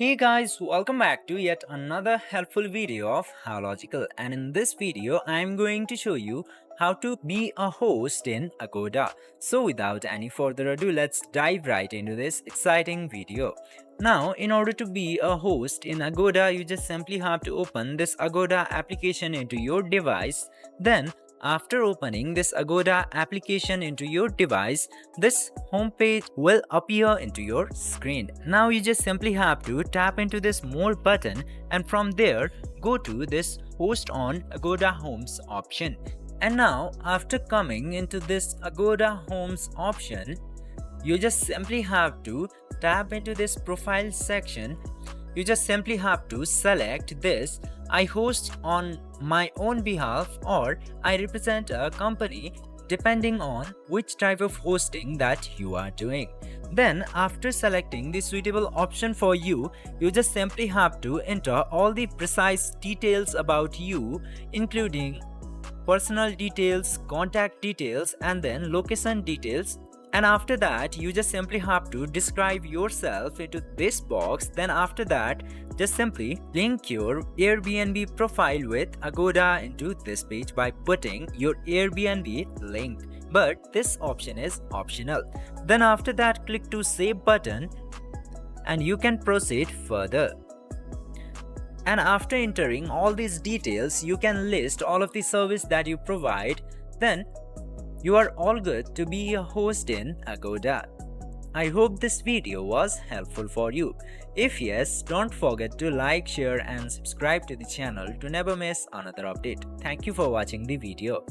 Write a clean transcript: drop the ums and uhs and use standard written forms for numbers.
Hey guys, welcome back to yet another helpful video of How Logical, and in this video I'm going to show you how to be a host in Agoda. So without any further ado, let's dive right into this exciting video. Now, in order to be a host in Agoda, you just simply have to open this Agoda application into your device. Then after opening this Agoda application into your device, this homepage will appear into your screen. Now you just simply have to tap into this more button, and from there go to this host on Agoda Homes option. And now after coming into this Agoda Homes option, you just simply have to tap into this profile section. You just simply have to select this I host on my own behalf or I represent a company, depending on which type of hosting that you are doing. Then after selecting the suitable option for you, you just simply have to enter all the precise details about you, including personal details, contact details, and then location details. And after that, you just simply have to describe yourself into this box. Then after that, just simply link your Airbnb profile with Agoda into this page by putting your Airbnb link. But this option is optional. Then after that, click to save button and you can proceed further. And after entering all these details, you can list all of the service that you provide. Then you are all good to be a host in Agoda. I hope this video was helpful for you. If yes, don't forget to like, share and subscribe to the channel to never miss another update. Thank you for watching the video.